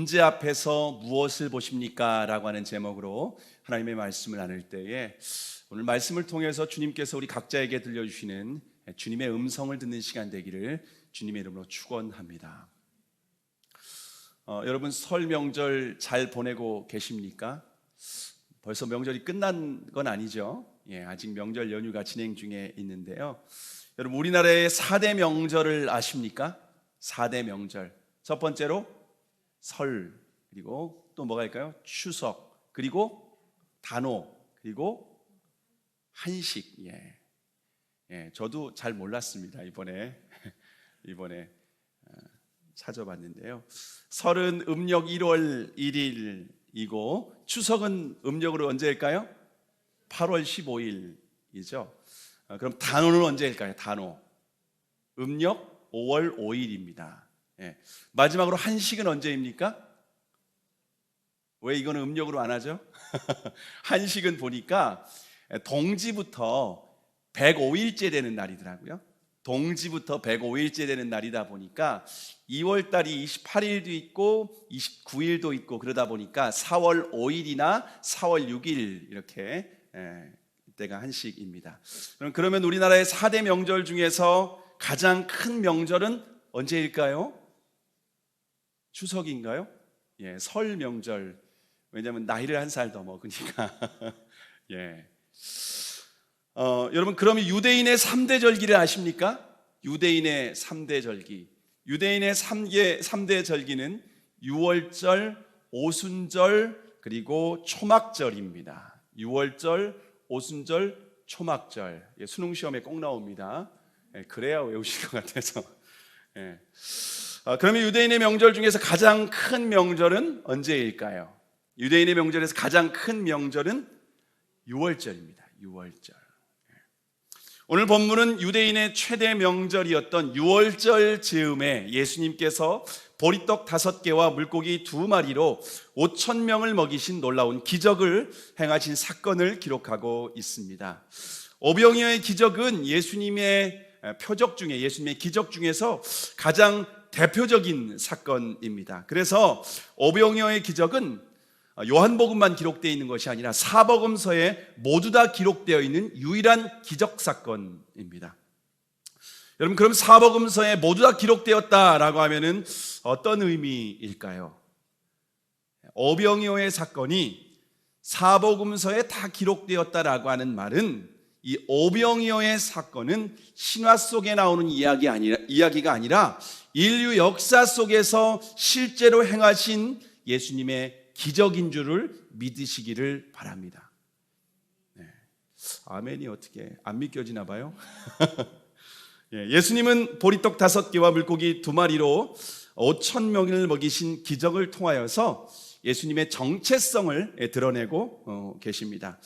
문제 앞에서 무엇을 보십니까? 라고 하는 제목으로 하나님의 말씀을 나눌 때에 오늘 말씀을 통해서 주님께서 우리 각자에게 들려주시는 주님의 음성을 듣는 시간 되기를 주님의 이름으로 축원합니다. 여러분 설 명절 잘 보내고 계십니까? 벌써 명절이 끝난 건 아니죠. 아직 명절 연휴가 진행 중에 있는데요. 여러분 우리나라의 4대 명절을 아십니까? 4대 명절. 첫 번째로 설, 그리고 또 뭐가 있을까요? 추석, 그리고 단오, 그리고 한식. 저도 잘 몰랐습니다. 이번에 찾아봤는데요. 설은 음력 1월 1일이고 추석은 음력으로 언제일까요? 8월 15일이죠. 그럼 단오는 언제일까요? 단오 음력 5월 5일입니다. 마지막으로 한식은 언제입니까? 왜 이거는 음력으로 안 하죠? 한식은 보니까 동지부터 105일째 되는 날이더라고요. 동지부터 105일째 되는 날이다 보니까 2월 달이 28일도 있고 29일도 있고 그러다 보니까 4월 5일이나 4월 6일 이렇게 이때가 한식입니다. 그러면 우리나라의 4대 명절 중에서 가장 큰 명절은 언제일까요? 추석인가요? 설 명절. 왜냐하면 나이를 한 살 더 먹으니까. 여러분 그러면 유대인의 3대 절기를 아십니까? 유대인의 3대 절기. 유대인의 3대 절기는 유월절, 오순절, 그리고 초막절입니다. 유월절, 오순절, 초막절. 수능 시험에 꼭 나옵니다. 그래야 외우실 것 같아서. 그러면 유대인의 명절 중에서 가장 큰 명절은 언제일까요? 유대인의 명절에서 가장 큰 명절은 유월절입니다. 유월절. 오늘 본문은 유대인의 최대 명절이었던 유월절 즈음에 예수님께서 보리떡 5개와 물고기 2마리로 5,000명을 먹이신 놀라운 기적을 행하신 사건을 기록하고 있습니다. 오병이어의 기적은 예수님의 표적 중에, 예수님의 기적 중에서 가장 대표적인 사건입니다. 그래서 오병이어의 기적은 요한복음만 기록되어 있는 것이 아니라 사복음서에 모두 다 기록되어 있는 유일한 기적 사건입니다. 여러분 그럼 사복음서에 모두 다 기록되었다라고 하면은 어떤 의미일까요? 오병이어의 사건이 사복음서에 다 기록되었다라고 하는 말은 이 오병이어의 사건은 신화 속에 나오는 이야기가 아니라 인류 역사 속에서 실제로 행하신 예수님의 기적인 줄을 믿으시기를 바랍니다. 아멘이 어떻게 안 믿겨지나 봐요? 예수님은 보리떡 5개와 물고기 2마리로 5,000명을 먹이신 기적을 통하여서 예수님의 정체성을 드러내고 계십니다.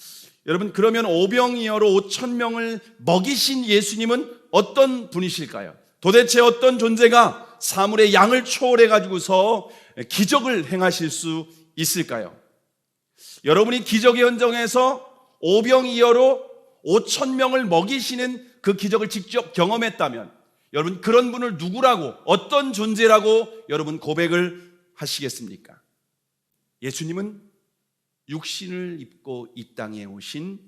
여러분 그러면 오병이어로 5,000명을 먹이신 예수님은 어떤 분이실까요? 도대체 어떤 존재가 사물의 양을 초월해 가지고서 기적을 행하실 수 있을까요? 여러분이 기적의 현장에서 오병이어로 5,000명을 먹이시는 그 기적을 직접 경험했다면 여러분 그런 분을 누구라고, 어떤 존재라고 여러분 고백을 하시겠습니까? 예수님은 육신을 입고 이 땅에 오신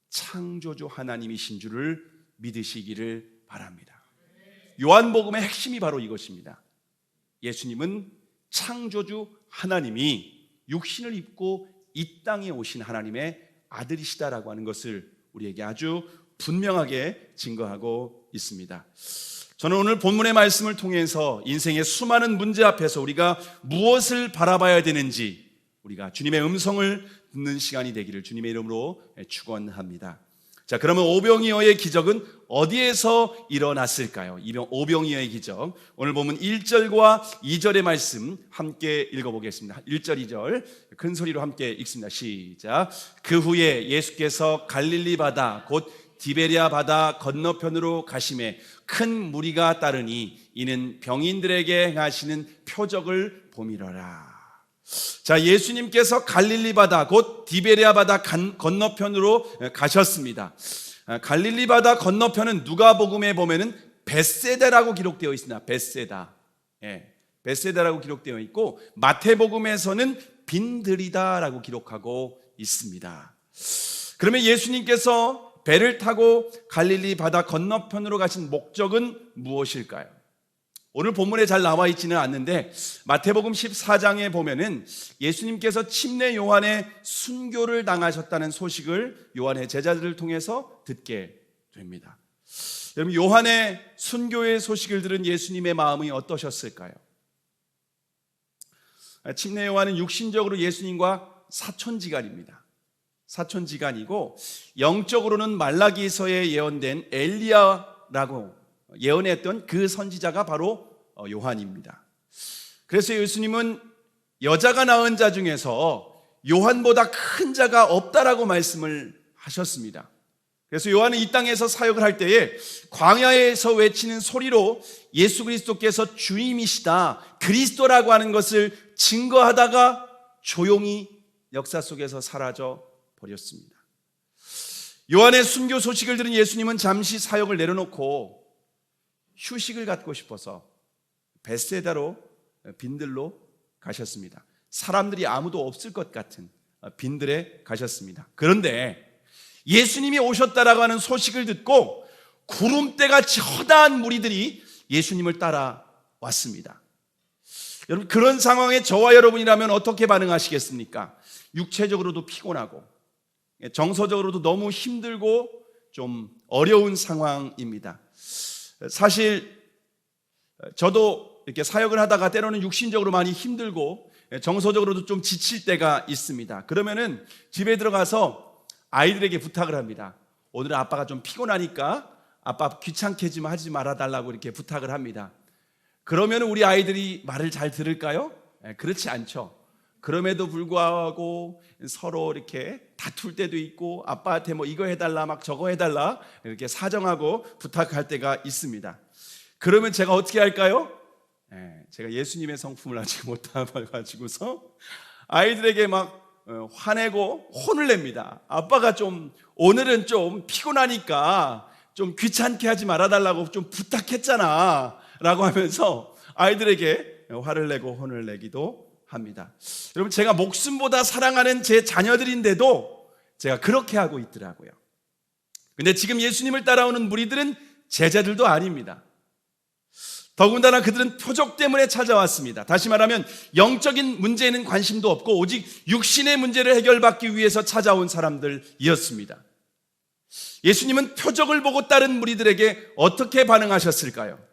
창조주 하나님이신 줄을 믿으시기를 바랍니다. 요한복음의 핵심이 바로 이것입니다. 예수님은 창조주 하나님이 육신을 입고 이 땅에 오신 하나님의 아들이시다라고 하는 것을 우리에게 아주 분명하게 증거하고 있습니다. 저는 오늘 본문의 말씀을 통해서 인생의 수많은 문제 앞에서 우리가 무엇을 바라봐야 되는지 우리가 주님의 음성을 듣는 시간이 되기를 주님의 이름으로 축원합니다. 자, 그러면 오병이어의 기적은 어디에서 일어났을까요? 오병이어의 기적. 오늘 보면 1절과 2절의 말씀 함께 읽어보겠습니다. 1절, 2절 큰 소리로 함께 읽습니다. 시작. 그 후에 예수께서 갈릴리 바다 곧 디베랴 바다 건너편으로 가심에 큰 무리가 따르니 이는 병인들에게 행하시는 표적을 보미러라. 자, 예수님께서 갈릴리 바다 곧 디베랴 바다 건너편으로 가셨습니다. 갈릴리 바다 건너편은 누가복음에 보면은 벳세다라고 기록되어 있습니다. 벳세다. 베세다라고 기록되어 있고 마태복음에서는 빈들이다라고 기록하고 있습니다. 그러면 예수님께서 배를 타고 갈릴리 바다 건너편으로 가신 목적은 무엇일까요? 오늘 본문에 잘 나와 있지는 않는데 마태복음 14장에 보면은 예수님께서 침례 요한의 순교를 당하셨다는 소식을 요한의 제자들을 통해서 듣게 됩니다. 여러분, 요한의 순교의 소식을 들은 예수님의 마음이 어떠셨을까요? 침례 요한은 육신적으로 예수님과 사촌지간입니다. 사촌지간이고 영적으로는 말라기서에 예언된 엘리야라고 예언했던 그 선지자가 바로 요한입니다. 그래서 예수님은 여자가 낳은 자 중에서 요한보다 큰 자가 없다라고 말씀을 하셨습니다. 그래서 요한은 이 땅에서 사역을 할 때에 광야에서 외치는 소리로 예수 그리스도께서 주님이시다, 그리스도라고 하는 것을 증거하다가 조용히 역사 속에서 사라져 버렸습니다. 요한의 순교 소식을 들은 예수님은 잠시 사역을 내려놓고 휴식을 갖고 싶어서 베세다로 빈들로 가셨습니다. 사람들이 아무도 없을 것 같은 빈들에 가셨습니다. 그런데 예수님이 오셨다라고 하는 소식을 듣고 구름대가 처다한 무리들이 예수님을 따라왔습니다. 여러분, 그런 상황에 저와 여러분이라면 어떻게 반응하시겠습니까? 육체적으로도 피곤하고 정서적으로도 너무 힘들고 좀 어려운 상황입니다. 사실 저도 이렇게 사역을 하다가 때로는 육신적으로 많이 힘들고 정서적으로도 좀 지칠 때가 있습니다. 그러면은 집에 들어가서 아이들에게 부탁을 합니다. 오늘은 아빠가 좀 피곤하니까 아빠 귀찮게 좀 하지 말아달라고 이렇게 부탁을 합니다. 그러면 우리 아이들이 말을 잘 들을까요? 그렇지 않죠. 그럼에도 불구하고 서로 이렇게 다툴 때도 있고 아빠한테 뭐 이거 해달라 막 저거 해달라 이렇게 사정하고 부탁할 때가 있습니다. 그러면 제가 어떻게 할까요? 제가 예수님의 성품을 아직 못해가지고서 아이들에게 막 화내고 혼을 냅니다. 아빠가 좀 오늘은 좀 피곤하니까 좀 귀찮게 하지 말아달라고 좀 부탁했잖아 라고 하면서 아이들에게 화를 내고 혼을 내기도 합니다. 여러분, 제가 목숨보다 사랑하는 제 자녀들인데도 제가 그렇게 하고 있더라고요. 근데 지금 예수님을 따라오는 무리들은 제자들도 아닙니다. 더군다나 그들은 표적 때문에 찾아왔습니다. 다시 말하면 영적인 문제에는 관심도 없고 오직 육신의 문제를 해결받기 위해서 찾아온 사람들이었습니다. 예수님은 표적을 보고 따른 무리들에게 어떻게 반응하셨을까요?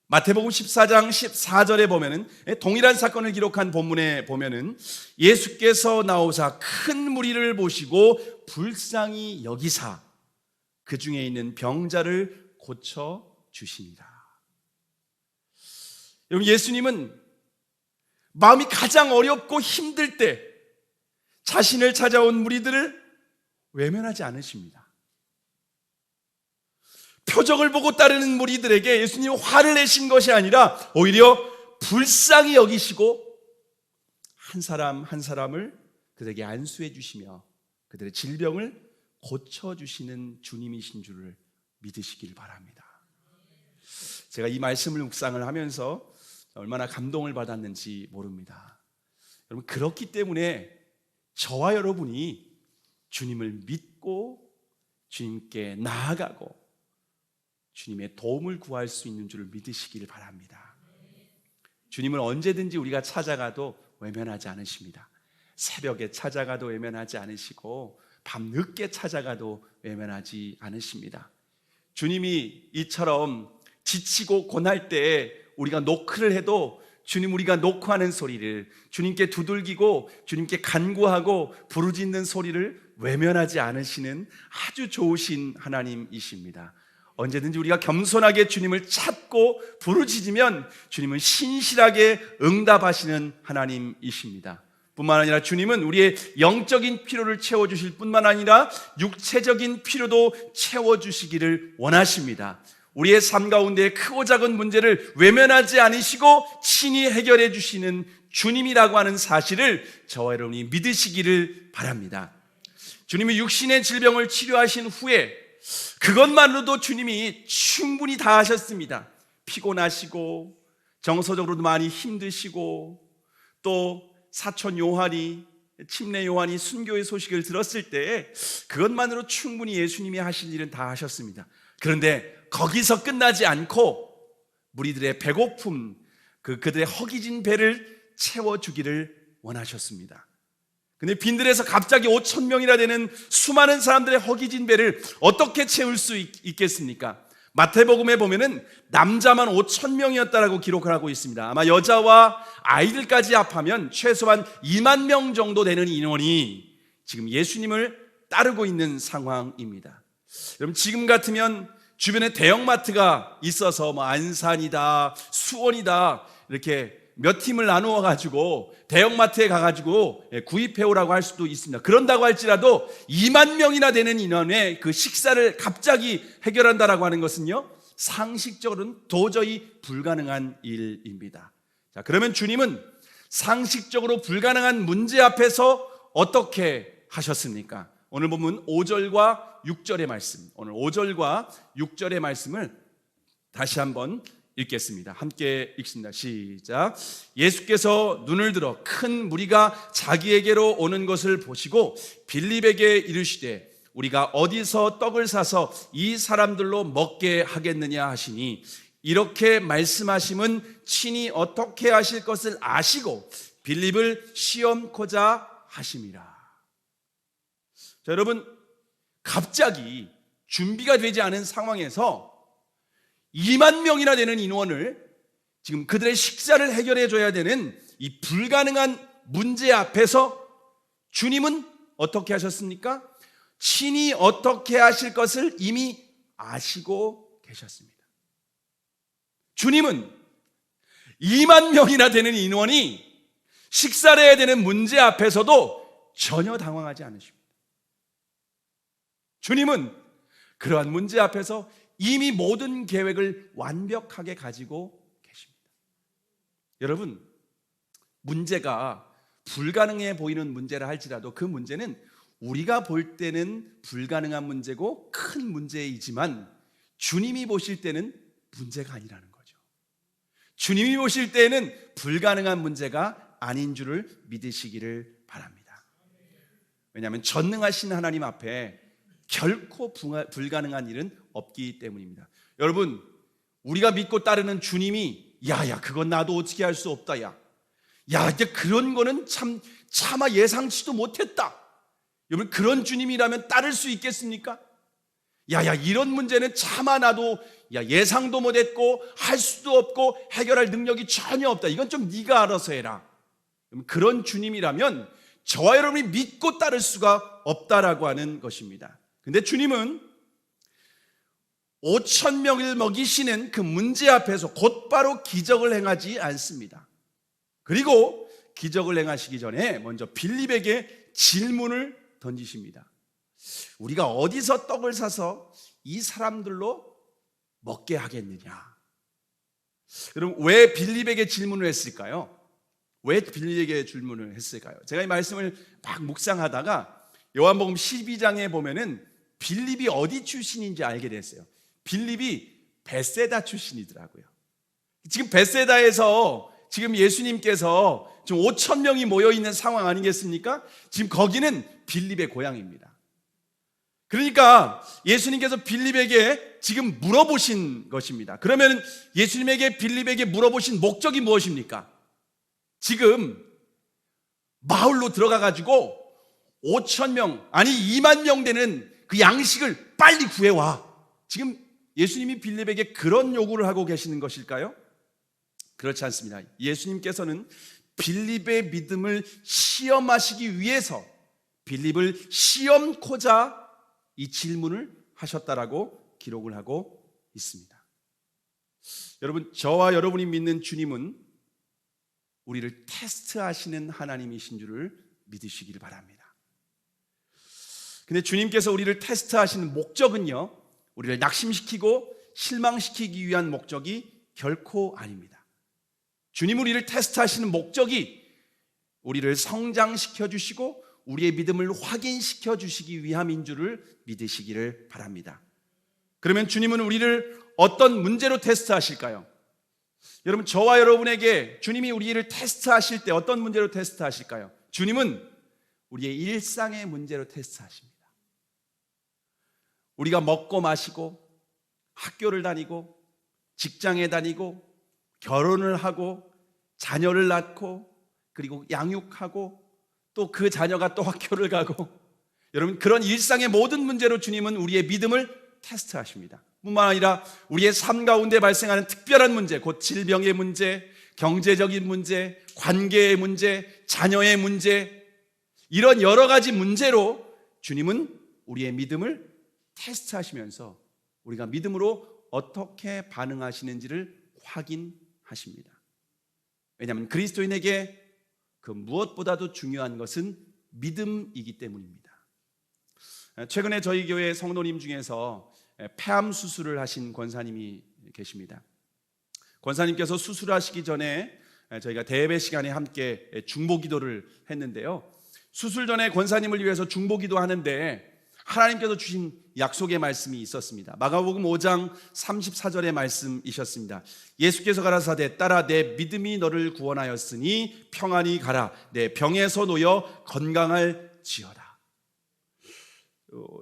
마태복음 14장 14절에 보면은 동일한 사건을 기록한 본문에 보면은 예수께서 나오사 큰 무리를 보시고 불쌍히 여기사 그 중에 있는 병자를 고쳐 주시니라. 여러분, 예수님은 마음이 가장 어렵고 힘들 때 자신을 찾아온 무리들을 외면하지 않으십니다. 표적을 보고 따르는 무리들에게 예수님은 화를 내신 것이 아니라 오히려 불쌍히 여기시고 한 사람 한 사람을 그들에게 안수해 주시며 그들의 질병을 고쳐주시는 주님이신 줄을 믿으시길 바랍니다. 제가 이 말씀을 묵상을 하면서 얼마나 감동을 받았는지 모릅니다. 여러분, 그렇기 때문에 저와 여러분이 주님을 믿고 주님께 나아가고 주님의 도움을 구할 수 있는 줄을 믿으시기를 바랍니다. 주님을 언제든지 우리가 찾아가도 외면하지 않으십니다. 새벽에 찾아가도 외면하지 않으시고 밤늦게 찾아가도 외면하지 않으십니다. 주님이 이처럼 지치고 고날 때 우리가 노크를 해도 주님, 우리가 노크하는 소리를 주님께 두들기고 주님께 간구하고 부르짖는 소리를 외면하지 않으시는 아주 좋으신 하나님이십니다. 언제든지 우리가 겸손하게 주님을 찾고 부르짖으면 주님은 신실하게 응답하시는 하나님이십니다. 뿐만 아니라 주님은 우리의 영적인 필요를 채워주실 뿐만 아니라 육체적인 필요도 채워주시기를 원하십니다. 우리의 삶 가운데 크고 작은 문제를 외면하지 않으시고 친히 해결해 주시는 주님이라고 하는 사실을 저와 여러분이 믿으시기를 바랍니다. 주님이 육신의 질병을 치료하신 후에 그것만으로도 주님이 충분히 다 하셨습니다. 피곤하시고 정서적으로도 많이 힘드시고 또 사촌 요한이 침례 요한이 순교의 소식을 들었을 때 그것만으로 충분히 예수님이 하실 일은 다 하셨습니다. 그런데 거기서 끝나지 않고 무리들의 배고픔, 그들의 허기진 배를 채워주기를 원하셨습니다. 근데 빈들에서 갑자기 5천 명이나 되는 수많은 사람들의 허기진 배를 어떻게 채울 수 있겠습니까? 마태복음에 보면은 남자만 5천 명이었다라고 기록을 하고 있습니다. 아마 여자와 아이들까지 합하면 최소한 2만 명 정도 되는 인원이 지금 예수님을 따르고 있는 상황입니다. 여러분, 지금 같으면 주변에 대형마트가 있어서 뭐 안산이다, 수원이다 이렇게 몇 팀을 나누어 가지고 대형마트에 가가지고 구입해오라고 할 수도 있습니다. 그런다고 할지라도 2만 명이나 되는 인원의 그 식사를 갑자기 해결한다라고 하는 것은요, 상식적으로는 도저히 불가능한 일입니다. 자, 그러면 주님은 상식적으로 불가능한 문제 앞에서 어떻게 하셨습니까? 오늘 보면 5절과 6절의 말씀, 오늘 5절과 6절의 말씀을 다시 한번 읽겠습니다. 함께 읽습니다. 시작. 예수께서 눈을 들어 큰 무리가 자기에게로 오는 것을 보시고 빌립에게 이르시되 우리가 어디서 떡을 사서 이 사람들로 먹게 하겠느냐 하시니, 이렇게 말씀하심은 친히 어떻게 하실 것을 아시고 빌립을 시험코자 하심이라. 자, 여러분, 갑자기 준비가 되지 않은 상황에서 2만 명이나 되는 인원을 지금 그들의 식사를 해결해 줘야 되는 이 불가능한 문제 앞에서 주님은 어떻게 하셨습니까? 친히 어떻게 하실 것을 이미 아시고 계셨습니다. 주님은 2만 명이나 되는 인원이 식사를 해야 되는 문제 앞에서도 전혀 당황하지 않으십니다. 주님은 그러한 문제 앞에서 이미 모든 계획을 완벽하게 가지고 계십니다. 여러분, 문제가 불가능해 보이는 문제라 할지라도 그 문제는 우리가 볼 때는 불가능한 문제고 큰 문제이지만 주님이 보실 때는 문제가 아니라는 거죠. 주님이 보실 때는 불가능한 문제가 아닌 줄을 믿으시기를 바랍니다. 왜냐하면 전능하신 하나님 앞에 결코 불가능한 일은 없기 때문입니다. 여러분, 우리가 믿고 따르는 주님이 야야 그건 나도 어떻게 할 수 없다, 야 이제 그런 거는 차마 예상치도 못했다, 여러분, 그런 주님이라면 따를 수 있겠습니까? 야야 이런 문제는 차마 나도 예상도 못했고 할 수도 없고 해결할 능력이 전혀 없다, 이건 좀 네가 알아서 해라. 그런 주님이라면 저와 여러분이 믿고 따를 수가 없다라고 하는 것입니다. 근데 주님은 5천 명을 먹이시는 그 문제 앞에서 곧바로 기적을 행하지 않습니다. 그리고 기적을 행하시기 전에 먼저 빌립에게 질문을 던지십니다. 우리가 어디서 떡을 사서 이 사람들로 먹게 하겠느냐? 그럼 왜 빌립에게 질문을 했을까요? 왜 빌립에게 질문을 했을까요? 제가 이 말씀을 막 묵상하다가 요한복음 12장에 보면은 빌립이 어디 출신인지 알게 됐어요. 빌립이 베세다 출신이더라고요. 지금 베세다에서 지금 예수님께서 지금 5천 명이 모여있는 상황 아니겠습니까? 지금 거기는 빌립의 고향입니다. 그러니까 예수님께서 빌립에게 지금 물어보신 것입니다. 그러면 예수님에게 빌립에게 물어보신 목적이 무엇입니까? 지금 마을로 들어가가지고 5천 명 아니 2만 명 되는 그 양식을 빨리 구해와. 지금 예수님이 빌립에게 그런 요구를 하고 계시는 것일까요? 그렇지 않습니다. 예수님께서는 빌립의 믿음을 시험하시기 위해서 빌립을 시험코자 이 질문을 하셨다라고 기록을 하고 있습니다. 여러분, 저와 여러분이 믿는 주님은 우리를 테스트하시는 하나님이신 줄을 믿으시길 바랍니다. 근데 주님께서 우리를 테스트하시는 목적은요, 우리를 낙심시키고 실망시키기 위한 목적이 결코 아닙니다. 주님 우리를 테스트하시는 목적이 우리를 성장시켜 주시고 우리의 믿음을 확인시켜 주시기 위함인 줄을 믿으시기를 바랍니다. 그러면 주님은 우리를 어떤 문제로 테스트하실까요? 여러분, 저와 여러분에게 주님이 우리를 테스트하실 때 어떤 문제로 테스트하실까요? 주님은 우리의 일상의 문제로 테스트하십니다. 우리가 먹고 마시고 학교를 다니고 직장에 다니고 결혼을 하고 자녀를 낳고 그리고 양육하고 또 그 자녀가 또 학교를 가고, 여러분, 그런 일상의 모든 문제로 주님은 우리의 믿음을 테스트하십니다. 뿐만 아니라 우리의 삶 가운데 발생하는 특별한 문제, 곧 질병의 문제, 경제적인 문제, 관계의 문제, 자녀의 문제, 이런 여러 가지 문제로 주님은 우리의 믿음을 테스트하시면서 우리가 믿음으로 어떻게 반응하시는지를 확인하십니다. 왜냐하면 그리스도인에게 그 무엇보다도 중요한 것은 믿음이기 때문입니다. 최근에 저희 교회 성도님 중에서 폐암 수술을 하신 권사님이 계십니다. 권사님께서 수술하시기 전에 저희가 대예배 시간에 함께 중보기도를 했는데요, 수술 전에 권사님을 위해서 중보기도 하는데 하나님께서 주신 약속의 말씀이 있었습니다. 마가복음 5장 34절의 말씀이셨습니다. 예수께서 가라사대 따라 내 믿음이 너를 구원하였으니 평안히 가라, 내 병에서 놓여 건강할지어다.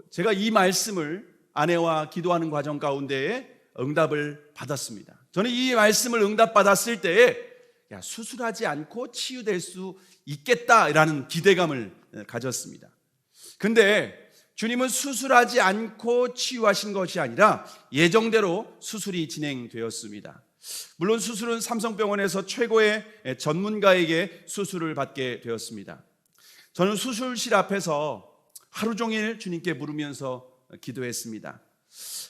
제가 이 말씀을 아내와 기도하는 과정 가운데에 응답을 받았습니다. 저는 이 말씀을 응답받았을 때에 수술하지 않고 치유될 수 있겠다라는 기대감을 가졌습니다. 근데 주님은 수술하지 않고 치유하신 것이 아니라 예정대로 수술이 진행되었습니다. 물론 수술은 삼성병원에서 최고의 전문가에게 수술을 받게 되었습니다. 저는 수술실 앞에서 하루 종일 주님께 물으면서 기도했습니다.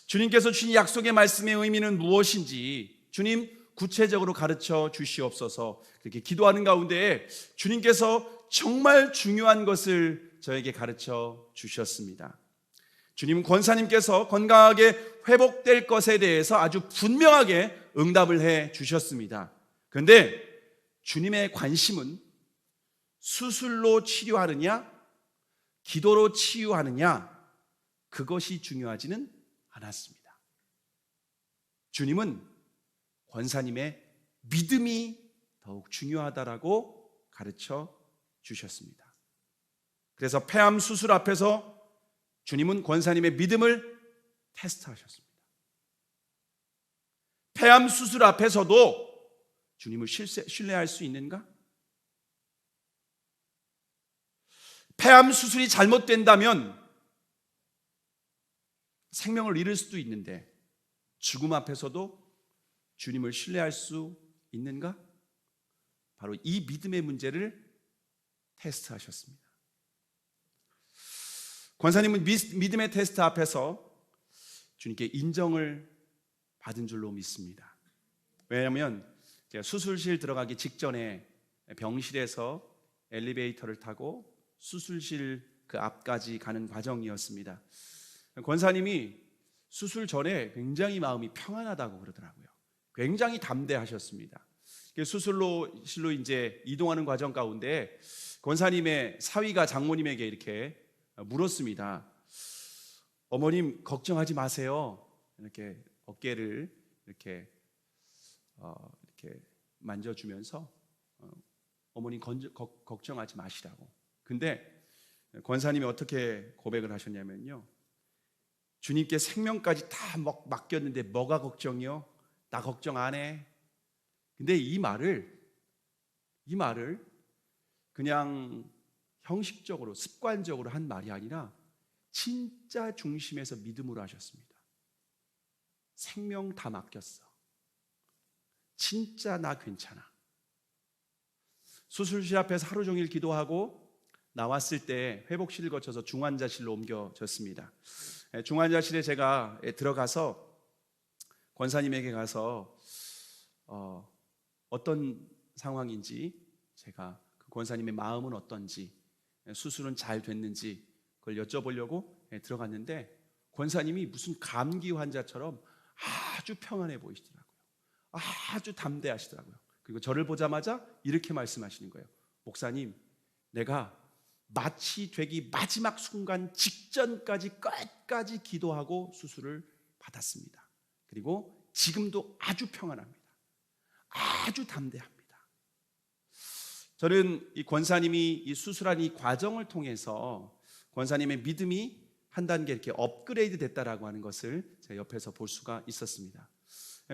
주님께서 주신 약속의 말씀의 의미는 무엇인지 주님 구체적으로 가르쳐 주시옵소서. 그렇게 기도하는 가운데 주님께서 정말 중요한 것을 저에게 가르쳐 주셨습니다. 주님은 권사님께서 건강하게 회복될 것에 대해서 아주 분명하게 응답을 해 주셨습니다. 그런데 주님의 관심은 수술로 치료하느냐, 기도로 치유하느냐, 그것이 중요하지는 않았습니다. 주님은 권사님의 믿음이 더욱 중요하다라고 가르쳐 주셨습니다. 그래서 폐암 수술 앞에서 주님은 권사님의 믿음을 테스트하셨습니다. 폐암 수술 앞에서도 주님을 신뢰할 수 있는가? 폐암 수술이 잘못된다면 생명을 잃을 수도 있는데 죽음 앞에서도 주님을 신뢰할 수 있는가? 바로 이 믿음의 문제를 테스트하셨습니다. 권사님은 믿음의 테스트 앞에서 주님께 인정을 받은 줄로 믿습니다. 왜냐하면 제가 수술실 들어가기 직전에 병실에서 엘리베이터를 타고 수술실 그 앞까지 가는 과정이었습로 권사님이 수술 전에 굉장히 마음이 평안하다고 그러더라고요. 굉장히 담대하셨습니다. 수술실로 이제 이동하는 과정 가운데 권사님의 사위가 장모님에게 이렇게 물었습니다. 어머님 걱정하지 마세요. 이렇게 어깨를 이렇게 만져주면서 어머님 걱정하지 마시라고. 근데 권사님이 어떻게 고백을 하셨냐면요, 주님께 생명까지 다 맡겼는데 뭐가 걱정이요? 나 걱정 안 해. 근데 이 말을 그냥 형식적으로 습관적으로 한 말이 아니라 진짜 중심에서 믿음으로 하셨습니다. 생명 다 맡겼어. 진짜 나 괜찮아. 수술실 앞에서 하루 종일 기도하고 나왔을 때 회복실을 거쳐서 중환자실로 옮겨졌습니다. 중환자실에 제가 들어가서 권사님에게 가서 어떤 상황인지, 제가 그 권사님의 마음은 어떤지, 수술은 잘 됐는지 그걸 여쭤보려고 들어갔는데 권사님이 무슨 감기 환자처럼 아주 평안해 보이시더라고요. 아주 담대하시더라고요. 그리고 저를 보자마자 이렇게 말씀하시는 거예요. 목사님, 내가 마취 되기 마지막 순간 직전까지 끝까지 기도하고 수술을 받았습니다. 그리고 지금도 아주 평안합니다. 아주 담대합니다. 저는 이 권사님이 이 수술한 이 과정을 통해서 권사님의 믿음이 한 단계 이렇게 업그레이드 됐다라고 하는 것을 제가 옆에서 볼 수가 있었습니다.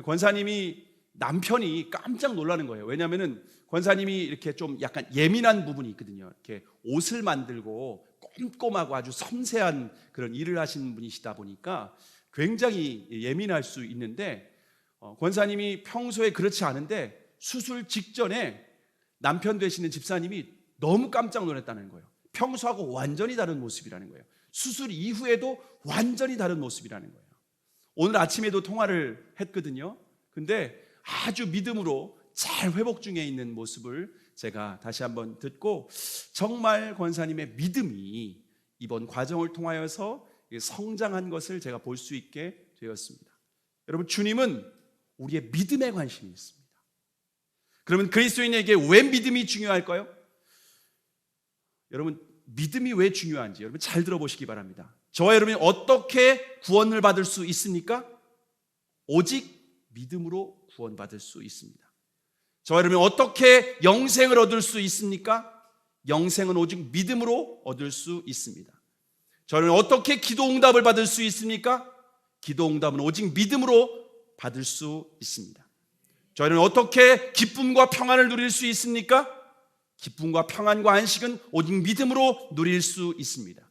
권사님이 남편이 깜짝 놀라는 거예요. 왜냐하면은 권사님이 이렇게 좀 약간 예민한 부분이 있거든요. 이렇게 옷을 만들고 꼼꼼하고 아주 섬세한 그런 일을 하시는 분이시다 보니까 굉장히 예민할 수 있는데 권사님이 평소에 그렇지 않은데 수술 직전에 남편 되시는 집사님이 너무 깜짝 놀랐다는 거예요. 평소하고 완전히 다른 모습이라는 거예요. 수술 이후에도 완전히 다른 모습이라는 거예요. 오늘 아침에도 통화를 했거든요. 근데 아주 믿음으로 잘 회복 중에 있는 모습을 제가 다시 한번 듣고 정말 권사님의 믿음이 이번 과정을 통하여서 성장한 것을 제가 볼 수 있게 되었습니다. 여러분, 주님은 우리의 믿음에 관심이 있습니다. 그러면 그리스도인에게 왜 믿음이 중요할까요? 여러분, 믿음이 왜 중요한지 여러분 잘 들어보시기 바랍니다. 저와 여러분이 어떻게 구원을 받을 수 있습니까? 오직 믿음으로 구원받을 수 있습니다. 저와 여러분이 어떻게 영생을 얻을 수 있습니까? 영생은 오직 믿음으로 얻을 수 있습니다. 저는 어떻게 기도 응답을 받을 수 있습니까? 기도 응답은 오직 믿음으로 받을 수 있습니다. 저희는 어떻게 기쁨과 평안을 누릴 수 있습니까? 기쁨과 평안과 안식은 오직 믿음으로 누릴 수 있습니다.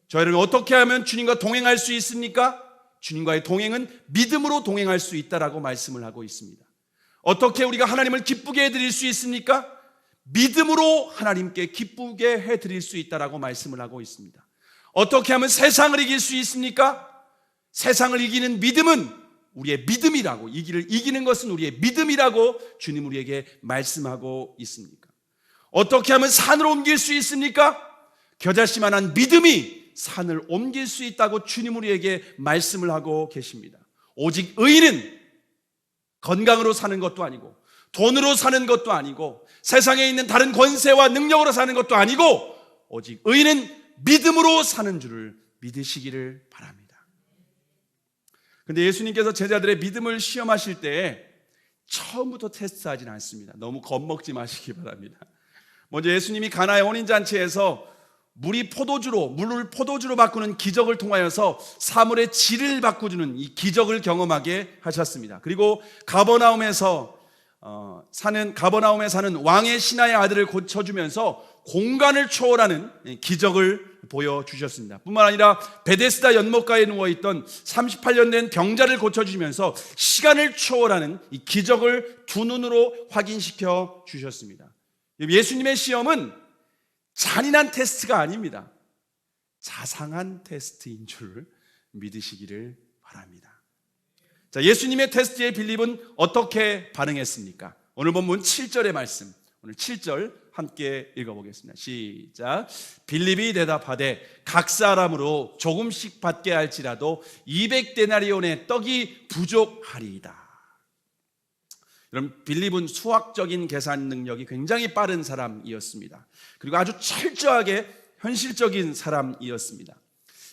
저희는 어떻게 하면 주님과 동행할 수 있습니까? 주님과의 동행은 믿음으로 동행할 수 있다라고 말씀을 하고 있습니다. 어떻게 우리가 하나님을 기쁘게 해드릴 수 있습니까? 믿음으로 하나님께 기쁘게 해드릴 수 있다라고 말씀을 하고 있습니다. 어떻게 하면 세상을 이길 수 있습니까? 세상을 이기는 믿음은 우리의 믿음이라고, 이기는 것은 우리의 믿음이라고 주님 우리에게 말씀하고 있습니까? 어떻게 하면 산을 옮길 수 있습니까? 겨자씨만한 믿음이 산을 옮길 수 있다고 주님 우리에게 말씀을 하고 계십니다. 오직 의인은 건강으로 사는 것도 아니고 돈으로 사는 것도 아니고 세상에 있는 다른 권세와 능력으로 사는 것도 아니고 오직 의인은 믿음으로 사는 줄을 믿으시기를 바랍니다. 근데 예수님께서 제자들의 믿음을 시험하실 때 처음부터 테스트하지는 않습니다. 너무 겁먹지 마시기 바랍니다. 먼저 예수님이 가나의 혼인잔치에서 물을 포도주로 바꾸는 기적을 통하여서 사물의 질을 바꾸주는 이 기적을 경험하게 하셨습니다. 그리고 가버나움에 사는 왕의 신하의 아들을 고쳐주면서 공간을 초월하는 기적을 보여주셨습니다. 뿐만 아니라 베데스다 연못가에 누워있던 38년 된 병자를 고쳐주시면서 시간을 초월하는 이 기적을 두 눈으로 확인시켜 주셨습니다. 예수님의 시험은 잔인한 테스트가 아닙니다. 자상한 테스트인 줄 믿으시기를 바랍니다. 자, 예수님의 테스트에 빌립은 어떻게 반응했습니까? 오늘 본문 7절의 말씀, 오늘 7절 함께 읽어보겠습니다. 시작. 빌립이 대답하되 각 사람으로 조금씩 받게 할지라도 200데나리온의 떡이 부족하리이다. 여러분, 빌립은 수학적인 계산 능력이 굉장히 빠른 사람이었습니다. 그리고 아주 철저하게 현실적인 사람이었습니다.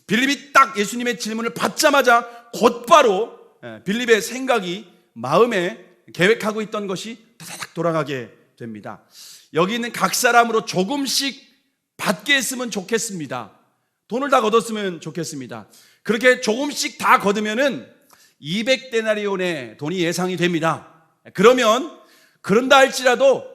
빌립이 딱 예수님의 질문을 받자마자 곧바로 빌립의 생각이 마음에 계획하고 있던 것이 다다닥 돌아가게 됩니다. 여기 있는 각 사람으로 조금씩 받게 했으면 좋겠습니다. 돈을 다 걷었으면 좋겠습니다. 그렇게 조금씩 다 걷으면은 200데나리온의 돈이 예상이 됩니다. 그런다 할지라도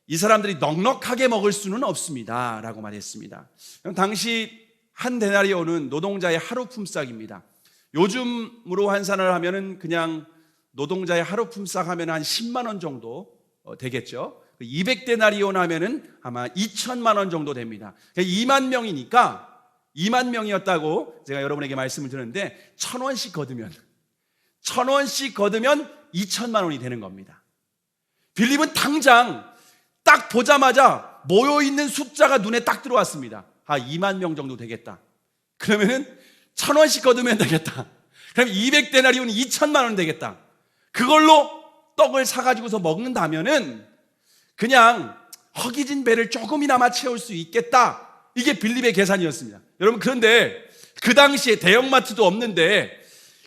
이 사람들이 넉넉하게 먹을 수는 없습니다 라고 말했습니다. 당시 한 데나리온은 노동자의 하루 품삯입니다. 요즘으로 환산을 하면은 그냥 노동자의 하루 품삯 하면 한 10만 원 정도 되겠죠. 200데나리온 하면은 아마 2천만 원 정도 됩니다. 2만 명이니까 2만 명이었다고 제가 여러분에게 말씀을 드렸는데 1,000원씩 거두면 2천만 원이 되는 겁니다. 빌립은 당장 딱 보자마자 모여있는 숫자가 눈에 딱 들어왔습니다. 2만 명 정도 되겠다. 그러면은 1,000원씩 거두면 되겠다. 그럼 200데나리온이 2천만 원 되겠다. 그걸로 떡을 사가지고서 먹는다면은 그냥 허기진 배를 조금이나마 채울 수 있겠다. 이게 빌립의 계산이었습니다. 여러분, 그런데 그 당시에 대형마트도 없는데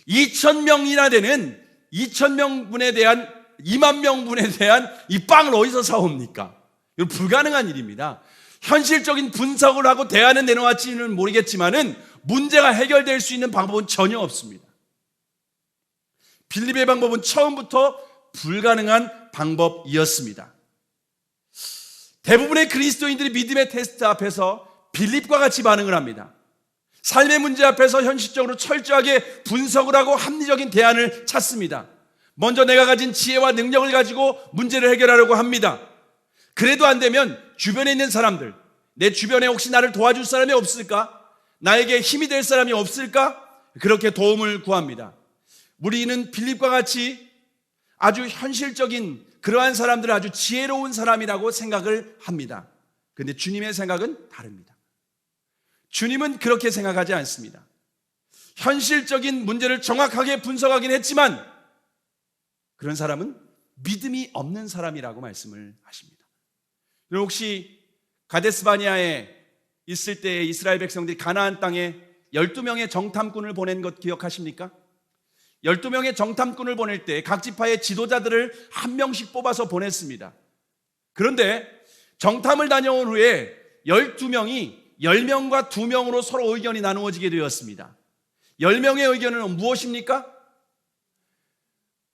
2,000명이나 되는 2,000명분에 대한 2만 명분에 대한 이 빵을 어디서 사옵니까? 이건 불가능한 일입니다. 현실적인 분석을 하고 대안을 내놓았지는 모르겠지만은 문제가 해결될 수 있는 방법은 전혀 없습니다. 빌립의 방법은 처음부터 불가능한 방법이었습니다. 대부분의 그리스도인들이 믿음의 테스트 앞에서 빌립과 같이 반응을 합니다. 삶의 문제 앞에서 현실적으로 철저하게 분석을 하고 합리적인 대안을 찾습니다. 먼저 내가 가진 지혜와 능력을 가지고 문제를 해결하려고 합니다. 그래도 안 되면 주변에 있는 사람들, 내 주변에 혹시 나를 도와줄 사람이 없을까? 나에게 힘이 될 사람이 없을까? 그렇게 도움을 구합니다. 우리는 빌립과 같이 아주 현실적인 그러한 사람들은 아주 지혜로운 사람이라고 생각을 합니다. 그런데 주님의 생각은 다릅니다. 주님은 그렇게 생각하지 않습니다. 현실적인 문제를 정확하게 분석하긴 했지만 그런 사람은 믿음이 없는 사람이라고 말씀을 하십니다. 여러분 혹시 가데스바니아에 있을 때 이스라엘 백성들이 가나안 땅에 12명의 정탐꾼을 보낸 것 기억하십니까? 12명의 정탐꾼을 보낼 때 각 지파의 지도자들을 한 명씩 뽑아서 보냈습니다. 그런데 정탐을 다녀온 후에 12명이 10명과 2명으로 서로 의견이 나누어지게 되었습니다. 10명의 의견은 무엇입니까?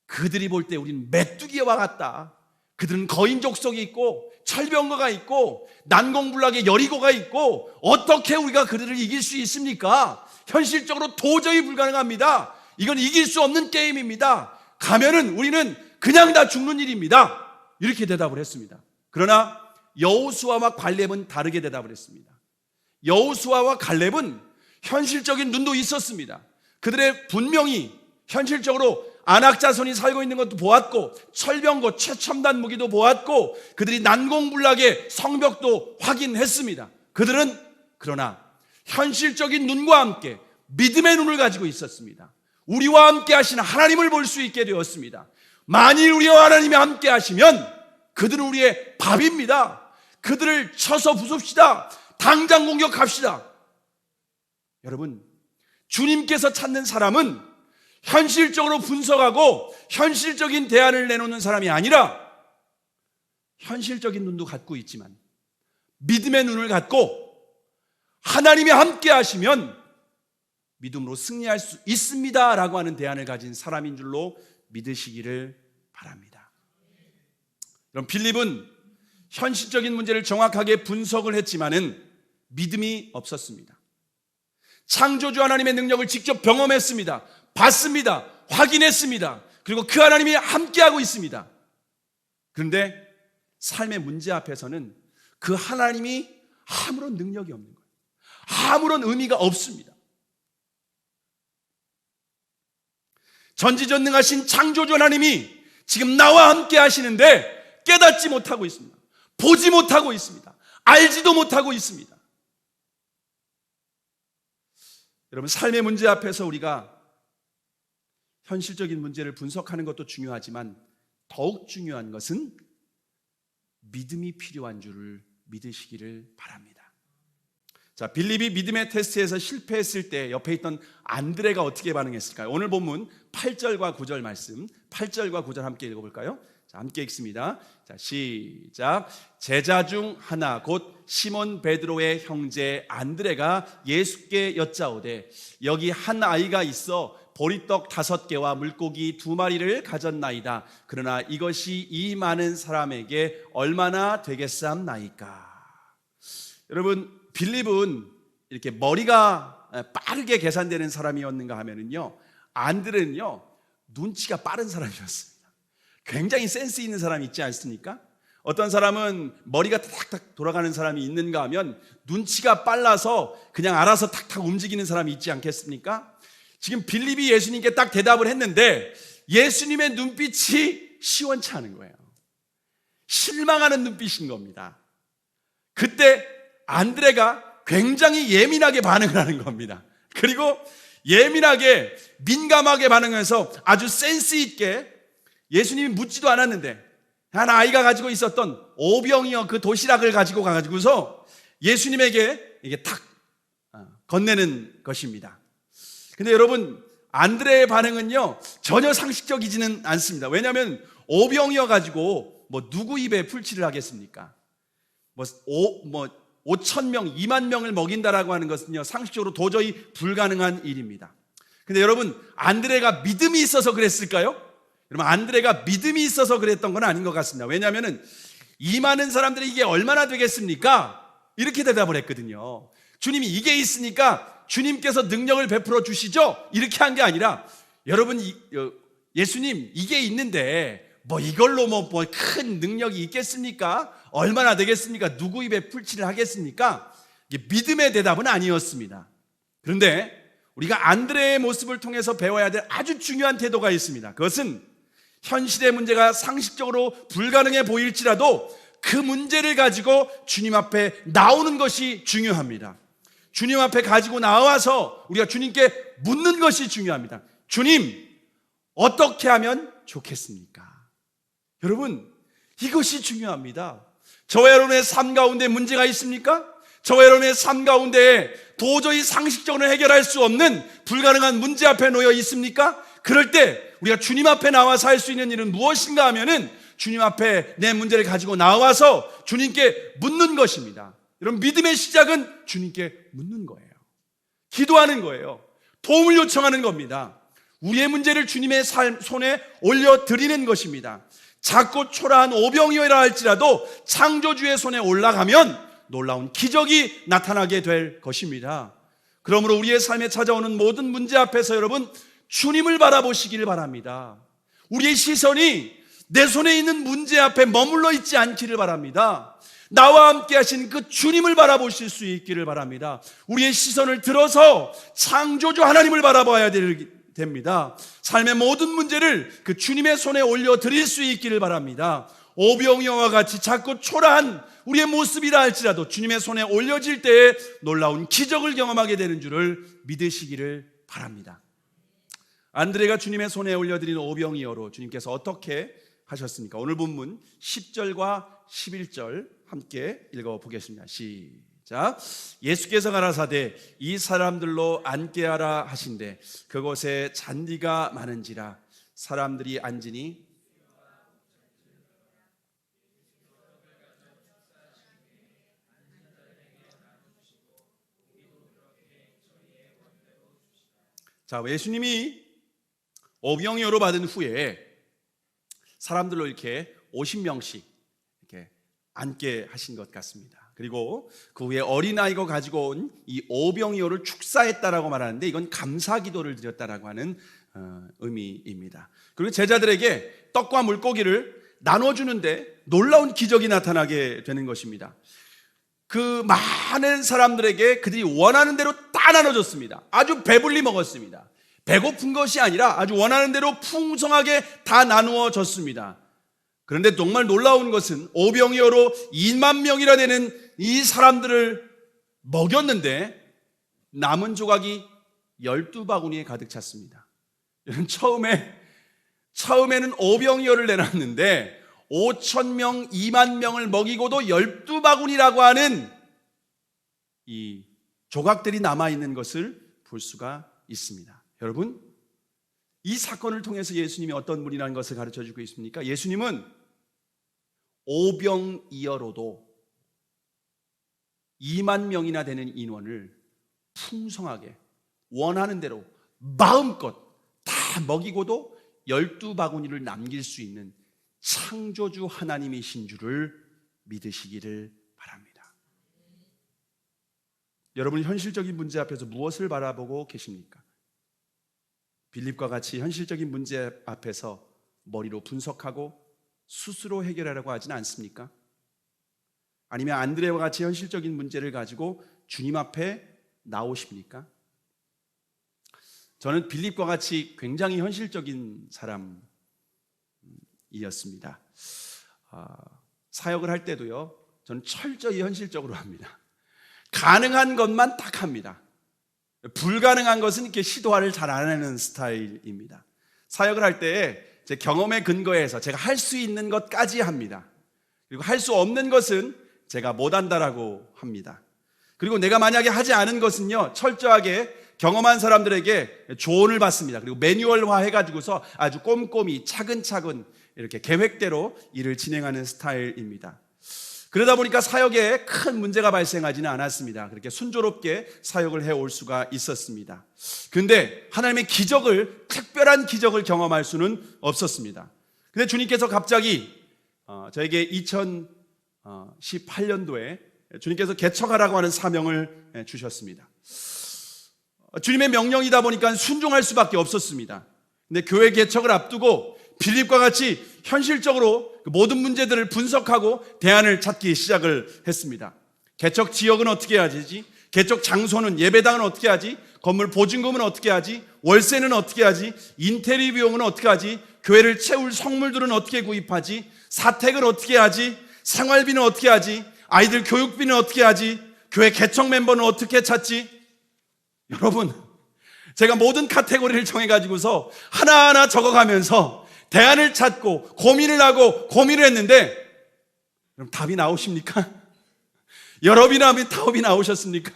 그들이 볼 때 우리는 메뚜기와 같다. 그들은 거인 족속이 있고 철병거가 있고 난공불락의 여리고가 있고 어떻게 우리가 그들을 이길 수 있습니까? 현실적으로 도저히 불가능합니다. 이건 이길 수 없는 게임입니다. 가면은 우리는 그냥 다 죽는 일입니다. 이렇게 대답을 했습니다. 그러나 여호수아와 갈렙은 다르게 대답을 했습니다. 여호수아와 갈렙은 현실적인 눈도 있었습니다. 그들의 분명히 현실적으로 아낙 자손이 살고 있는 것도 보았고 철병거 최첨단 무기도 보았고 그들이 난공불락의 성벽도 확인했습니다. 그들은 그러나 현실적인 눈과 함께 믿음의 눈을 가지고 있었습니다. 우리와 함께 하시는 하나님을 볼 수 있게 되었습니다. 만일 우리와 하나님이 함께 하시면 그들은 우리의 밥입니다. 그들을 쳐서 부숩시다. 당장 공격합시다. 여러분, 주님께서 찾는 사람은 현실적으로 분석하고 현실적인 대안을 내놓는 사람이 아니라 현실적인 눈도 갖고 있지만 믿음의 눈을 갖고 하나님이 함께 하시면 믿음으로 승리할 수 있습니다 라고 하는 대안을 가진 사람인 줄로 믿으시기를 바랍니다. 그럼 빌립은 현실적인 문제를 정확하게 분석을 했지만은 믿음이 없었습니다. 창조주 하나님의 능력을 직접 경험했습니다. 봤습니다. 확인했습니다. 그리고 그 하나님이 함께하고 있습니다. 그런데 삶의 문제 앞에서는 그 하나님이 아무런 능력이 없는 거예요. 아무런 의미가 없습니다. 전지전능하신 창조주 하나님이 지금 나와 함께 하시는데 깨닫지 못하고 있습니다. 보지 못하고 있습니다. 알지도 못하고 있습니다. 여러분, 삶의 문제 앞에서 우리가 현실적인 문제를 분석하는 것도 중요하지만 더욱 중요한 것은 믿음이 필요한 줄을 믿으시기를 바랍니다. 자, 빌립이 믿음의 테스트에서 실패했을 때 옆에 있던 안드레가 어떻게 반응했을까요? 오늘 본문 8절과 9절 말씀, 8절과 9절 함께 읽어볼까요? 자, 함께 읽습니다. 자, 시작. 제자 중 하나 곧 시몬 베드로의 형제 안드레가 예수께 여짜오되 여기 한 아이가 있어 보리떡 5개와 물고기 2마리를 가졌나이다. 그러나 이것이 이 많은 사람에게 얼마나 되겠사옵나이까. 여러분, 빌립은 이렇게 머리가 빠르게 계산되는 사람이었는가 하면은요, 안드레는요 눈치가 빠른 사람이었습니다. 굉장히 센스 있는 사람이 있지 않습니까? 어떤 사람은 머리가 탁탁 돌아가는 사람이 있는가 하면 눈치가 빨라서 그냥 알아서 탁탁 움직이는 사람이 있지 않겠습니까? 지금 빌립이 예수님께 딱 대답을 했는데 예수님의 눈빛이 시원치 않은 거예요. 실망하는 눈빛인 겁니다. 그때 안드레가 굉장히 예민하게 반응을 하는 겁니다. 그리고 예민하게 민감하게 반응해서 아주 센스 있게 예수님이 묻지도 않았는데 한 아이가 가지고 있었던 오병이어 그 도시락을 가지고 가지고서 예수님에게 이게 탁 건네는 것입니다. 근데 여러분, 안드레의 반응은요 전혀 상식적이지는 않습니다. 왜냐하면 오병이어 가지고 누구 입에 풀칠을 하겠습니까? 5천 명, 2만 명을 먹인다라고 하는 것은요, 상식적으로 도저히 불가능한 일입니다. 근데 여러분, 안드레가 믿음이 있어서 그랬을까요? 여러분, 안드레가 믿음이 있어서 그랬던 건 아닌 것 같습니다. 왜냐하면 이 많은 사람들이 이게 얼마나 되겠습니까? 이렇게 대답을 했거든요. 주님이 이게 있으니까 주님께서 능력을 베풀어 주시죠? 이렇게 한 게 아니라, 여러분, 예수님 이게 있는데 이걸로 큰 능력이 있겠습니까? 얼마나 되겠습니까? 누구 입에 풀칠을 하겠습니까? 이게 믿음의 대답은 아니었습니다. 그런데 우리가 안드레의 모습을 통해서 배워야 될 아주 중요한 태도가 있습니다. 그것은 현실의 문제가 상식적으로 불가능해 보일지라도 그 문제를 가지고 주님 앞에 나오는 것이 중요합니다. 주님 앞에 가지고 나와서 우리가 주님께 묻는 것이 중요합니다. 주님, 어떻게 하면 좋겠습니까? 여러분, 이것이 중요합니다. 저와 여러분의 삶 가운데 문제가 있습니까? 저와 여러분의 삶 가운데 도저히 상식적으로 해결할 수 없는 불가능한 문제 앞에 놓여 있습니까? 그럴 때 우리가 주님 앞에 나와서 할 수 있는 일은 무엇인가 하면은 주님 앞에 내 문제를 가지고 나와서 주님께 묻는 것입니다. 여러분, 믿음의 시작은 주님께 묻는 거예요. 기도하는 거예요. 도움을 요청하는 겁니다. 우리의 문제를 주님의 손에 올려드리는 것입니다. 작고 초라한 오병이어라 할지라도 창조주의 손에 올라가면 놀라운 기적이 나타나게 될 것입니다. 그러므로 우리의 삶에 찾아오는 모든 문제 앞에서 여러분, 주님을 바라보시길 바랍니다. 우리의 시선이 내 손에 있는 문제 앞에 머물러 있지 않기를 바랍니다. 나와 함께 하신 그 주님을 바라보실 수 있기를 바랍니다. 우리의 시선을 들어서 창조주 하나님을 바라봐야 됩니다. 삶의 모든 문제를 그 주님의 손에 올려드릴 수 있기를 바랍니다. 오병이어와 같이 작고 초라한 우리의 모습이라 할지라도 주님의 손에 올려질 때에 놀라운 기적을 경험하게 되는 줄을 믿으시기를 바랍니다. 안드레가 주님의 손에 올려드린 오병이어로 주님께서 어떻게 하셨습니까? 오늘 본문 10절과 11절 함께 읽어보겠습니다. 시작. 예수께서 가라사대 이 사람들로 앉게 하라 하신대 그곳에 잔디가 많은지라 사람들이 앉으니 자, 예수님이 오병이어로 받은 후에 사람들로 이렇게 50명씩 이렇게 앉게 하신 것 같습니다. 그리고 그 후에 어린아이가 가지고 온 이 오병이어를 축사했다라고 말하는데 이건 감사 기도를 드렸다라고 하는 의미입니다. 그리고 제자들에게 떡과 물고기를 나눠주는데 놀라운 기적이 나타나게 되는 것입니다. 그 많은 사람들에게 그들이 원하는 대로 다 나눠줬습니다. 아주 배불리 먹었습니다. 배고픈 것이 아니라 아주 원하는 대로 풍성하게 다 나누어졌습니다. 그런데 정말 놀라운 것은 오병이어로 2만 명이나 되는 이 사람들을 먹였는데 남은 조각이 12바구니에 가득 찼습니다. 처음에는 오병이어를 내놨는데 5천 명, 2만 명을 먹이고도 12바구니라고 하는 이 조각들이 남아있는 것을 볼 수가 있습니다. 여러분, 이 사건을 통해서 예수님이 어떤 분이라는 것을 가르쳐주고 있습니까? 예수님은 오병이어로도 2만 명이나 되는 인원을 풍성하게 원하는 대로 마음껏 다 먹이고도 12바구니를 남길 수 있는 창조주 하나님이신 줄을 믿으시기를 바랍니다. 여러분, 현실적인 문제 앞에서 무엇을 바라보고 계십니까? 빌립과 같이 현실적인 문제 앞에서 머리로 분석하고 스스로 해결하려고 하지는 않습니까? 아니면 안드레와 같이 현실적인 문제를 가지고 주님 앞에 나오십니까? 저는 빌립과 같이 굉장히 현실적인 사람이었습니다. 사역을 할 때도요, 저는 철저히 현실적으로 합니다. 가능한 것만 딱 합니다. 불가능한 것은 이렇게 시도를 잘 안 하는 스타일입니다. 사역을 할 때 제 경험에 근거해서 제가 할 수 있는 것까지 합니다. 그리고 할 수 없는 것은 제가 못한다라고 합니다. 그리고 내가 만약에 하지 않은 것은요, 철저하게 경험한 사람들에게 조언을 받습니다. 그리고 매뉴얼화 해가지고서 아주 꼼꼼히 차근차근 이렇게 계획대로 일을 진행하는 스타일입니다. 그러다 보니까 사역에 큰 문제가 발생하지는 않았습니다. 그렇게 순조롭게 사역을 해올 수가 있었습니다. 근데 하나님의 기적을, 특별한 기적을 경험할 수는 없었습니다. 근데 주님께서 갑자기 저에게 2018년도에 주님께서 개척하라고 하는 사명을 주셨습니다. 주님의 명령이다 보니까 순종할 수밖에 없었습니다. 근데 교회 개척을 앞두고 빌립과 같이 현실적으로 모든 문제들을 분석하고 대안을 찾기 시작을 했습니다. 개척 지역은 어떻게 해야 되지? 개척 장소는, 예배당은 어떻게 하지? 건물 보증금은 어떻게 하지? 월세는 어떻게 하지? 인테리어 비용은 어떻게 하지? 교회를 채울 성물들은 어떻게 구입하지? 사택은 어떻게 하지? 생활비는 어떻게 하지? 아이들 교육비는 어떻게 하지? 교회 개척 멤버는 어떻게 찾지? 여러분, 제가 모든 카테고리를 정해가지고서 하나하나 적어가면서 대안을 찾고 고민을 하고 고민을 했는데, 그럼 답이 나오십니까? 여러분이나 답이 나오셨습니까?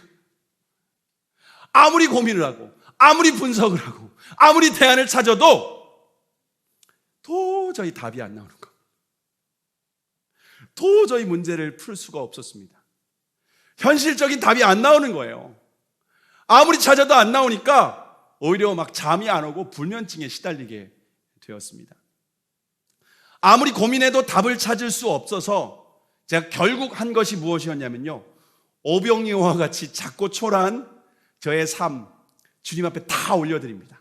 아무리 고민을 하고 아무리 분석을 하고 아무리 대안을 찾아도 도저히 답이 안 나오는 것, 도저히 문제를 풀 수가 없었습니다. 현실적인 답이 안 나오는 거예요. 아무리 찾아도 안 나오니까 오히려 막 잠이 안 오고 불면증에 시달리게 되었습니다. 아무리 고민해도 답을 찾을 수 없어서 제가 결국 한 것이 무엇이었냐면요, 오병이어와 같이 작고 초라한 저의 삶 주님 앞에 다 올려드립니다.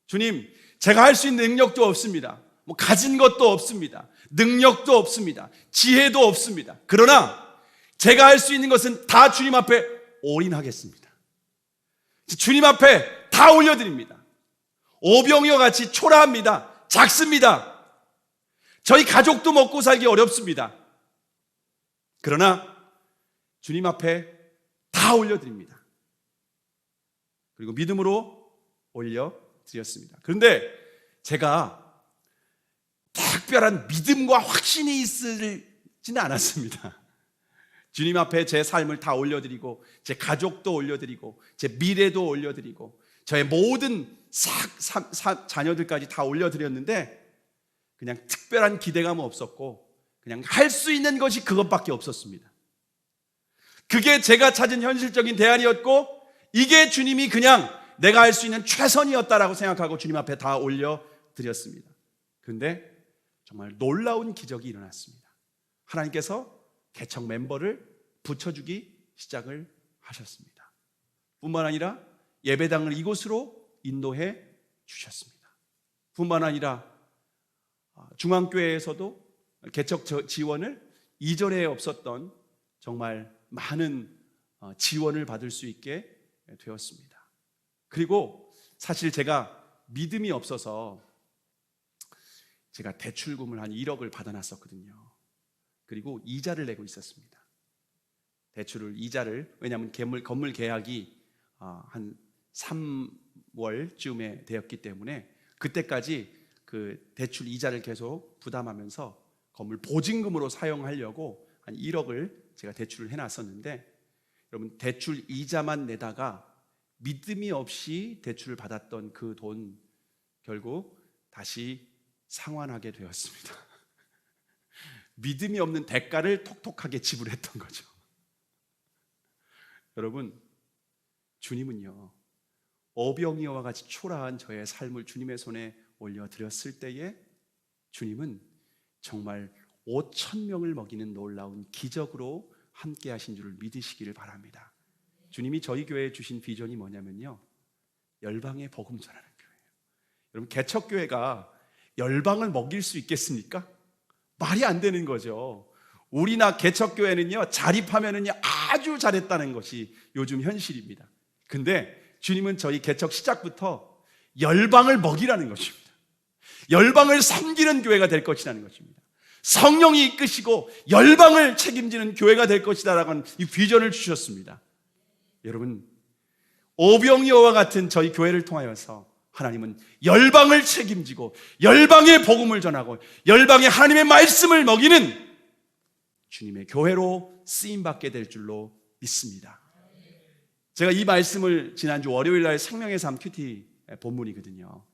주님, 제가 할 수 있는 능력도 없습니다. 뭐 가진 것도 없습니다. 능력도 없습니다. 지혜도 없습니다. 그러나 제가 할 수 있는 것은 다 주님 앞에 올인하겠습니다. 주님 앞에 다 올려드립니다. 오병이어 같이 초라합니다. 작습니다. 저희 가족도 먹고 살기 어렵습니다. 그러나 주님 앞에 다 올려드립니다. 그리고 믿음으로 올려드렸습니다. 그런데 제가 특별한 믿음과 확신이 있지는 않았습니다. 주님 앞에 제 삶을 다 올려드리고 제 가족도 올려드리고 제 미래도 올려드리고 저의 모든 자녀들까지 다 올려드렸는데 그냥 특별한 기대감은 없었고 그냥 할 수 있는 것이 그것밖에 없었습니다. 그게 제가 찾은 현실적인 대안이었고 이게 주님이 그냥 내가 할 수 있는 최선이었다라고 생각하고 주님 앞에 다 올려드렸습니다. 그런데 정말 놀라운 기적이 일어났습니다. 하나님께서 개척 멤버를 붙여주기 시작을 하셨습니다. 뿐만 아니라 예배당을 이곳으로 인도해 주셨습니다. 뿐만 아니라 중앙교회에서도 개척 지원을 이전에 없었던 정말 많은 지원을 받을 수 있게 되었습니다. 그리고 사실 제가 믿음이 없어서 제가 대출금을 한 1억을 받아놨었거든요. 그리고 이자를 내고 있었습니다. 이자를, 왜냐하면 건물 계약이 한 3월쯤에 되었기 때문에 그때까지 그 대출 이자를 계속 부담하면서 건물 보증금으로 사용하려고 한 1억을 제가 대출을 해놨었는데, 여러분, 대출 이자만 내다가 믿음이 없이 대출을 받았던 그 돈 결국 다시 상환하게 되었습니다. 믿음이 없는 대가를 톡톡하게 지불했던 거죠. 여러분, 주님은요, 오병이어와 같이 초라한 저의 삶을 주님의 손에 올려드렸을 때에 주님은 정말 5,000명을 먹이는 놀라운 기적으로 함께 하신 줄을 믿으시기를 바랍니다. 주님이 저희 교회에 주신 비전이 뭐냐면요, 열방의 복음 전하는 교회예요. 여러분, 개척교회가 열방을 먹일 수 있겠습니까? 말이 안 되는 거죠. 우리나 개척교회는요, 자립하면은요 아주 잘했다는 것이 요즘 현실입니다. 근데 주님은 저희 개척 시작부터 열방을 먹이라는 것입니다. 열방을 섬기는 교회가 될 것이라는 것입니다. 성령이 이끄시고 열방을 책임지는 교회가 될 것이다라는 이 비전을 주셨습니다. 여러분, 오병이어와 같은 저희 교회를 통하여서 하나님은 열방을 책임지고 열방의 복음을 전하고 열방의 하나님의 말씀을 먹이는 주님의 교회로 쓰임받게 될 줄로 믿습니다. 제가 이 말씀을 지난주 월요일 날 생명의 삶 큐티 본문이거든요.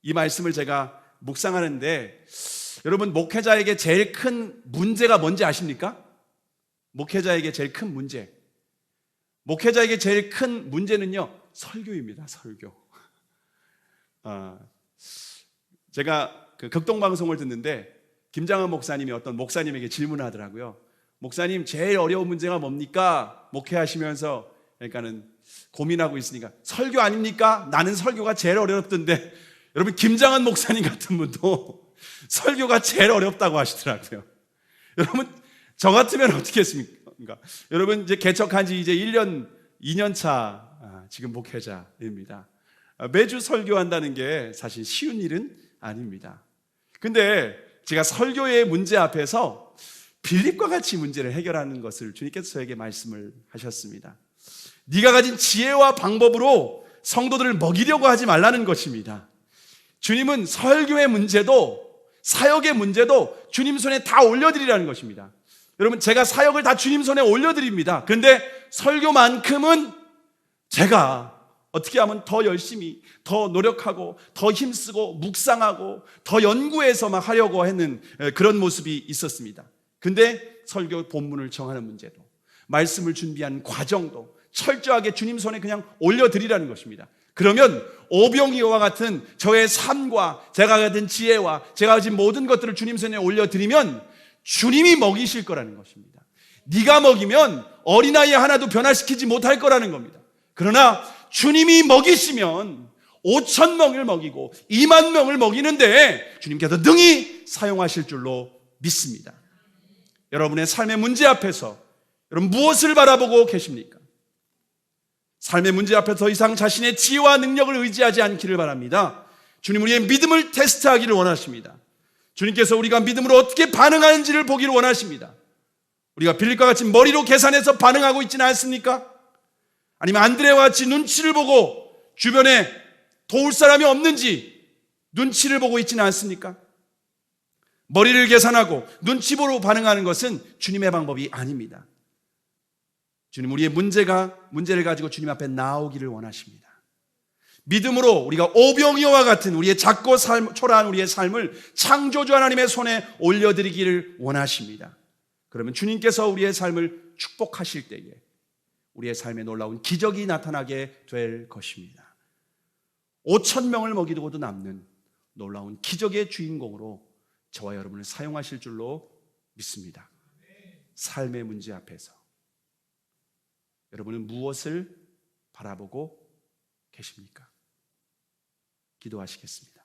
이 말씀을 제가 묵상하는데 여러분, 목회자에게 제일 큰 문제가 뭔지 아십니까? 목회자에게 제일 큰 문제. 목회자에게 제일 큰 문제는요, 설교입니다. 설교. 제가 그 극동방송을 듣는데 김장한 목사님이 어떤 목사님에게 질문을 하더라고요. 목사님, 제일 어려운 문제가 뭡니까? 목회하시면서 그러니까는 고민하고 있으니까 설교 아닙니까? 나는 설교가 제일 어렵던데. 여러분, 김장한 목사님 같은 분도 설교가 제일 어렵다고 하시더라고요. 여러분, 저 같으면 어떻게 했습니까? 여러분, 이제 개척한 지 이제 1년, 2년 차 지금 목회자입니다. 매주 설교한다는 게 사실 쉬운 일은 아닙니다. 근데 제가 설교의 문제 앞에서 빌립과 같이 문제를 해결하는 것을 주님께서 저에게 말씀을 하셨습니다. 네가 가진 지혜와 방법으로 성도들을 먹이려고 하지 말라는 것입니다. 주님은 설교의 문제도 사역의 문제도 주님 손에 다 올려드리라는 것입니다. 여러분, 제가 사역을 다 주님 손에 올려드립니다. 그런데 설교만큼은 제가 어떻게 하면 더 열심히, 더 노력하고, 더 힘쓰고, 묵상하고, 더 연구해서 막 하려고 하는 그런 모습이 있었습니다. 근데 설교 본문을 정하는 문제도, 말씀을 준비하는 과정도 철저하게 주님 손에 그냥 올려드리라는 것입니다. 그러면 오병이어와 같은 저의 삶과 제가 가진 지혜와 제가 가진 모든 것들을 주님 손에 올려드리면 주님이 먹이실 거라는 것입니다. 네가 먹이면 어린아이 하나도 변화시키지 못할 거라는 겁니다. 그러나 주님이 먹이시면 5천 명을 먹이고 2만 명을 먹이는데 주님께서 능히 사용하실 줄로 믿습니다. 여러분의 삶의 문제 앞에서 여러분 무엇을 바라보고 계십니까? 삶의 문제 앞에 더 이상 자신의 지혜와 능력을 의지하지 않기를 바랍니다. 주님, 우리의 믿음을 테스트하기를 원하십니다. 주님께서 우리가 믿음으로 어떻게 반응하는지를 보기를 원하십니다. 우리가 빌립과 같이 머리로 계산해서 반응하고 있지는 않습니까? 아니면 안드레와 같이 눈치를 보고 주변에 도울 사람이 없는지 눈치를 보고 있지는 않습니까? 머리를 계산하고 눈치 보러 반응하는 것은 주님의 방법이 아닙니다. 주님, 우리의 문제를 가지고 주님 앞에 나오기를 원하십니다. 믿음으로 우리가 오병이어와 같은 우리의 작고 초라한 우리의 삶을 창조주 하나님의 손에 올려드리기를 원하십니다. 그러면 주님께서 우리의 삶을 축복하실 때에 우리의 삶에 놀라운 기적이 나타나게 될 것입니다. 5천 명을 먹이고도 남는 놀라운 기적의 주인공으로 저와 여러분을 사용하실 줄로 믿습니다. 삶의 문제 앞에서 여러분은 무엇을 바라보고 계십니까? 기도하시겠습니다.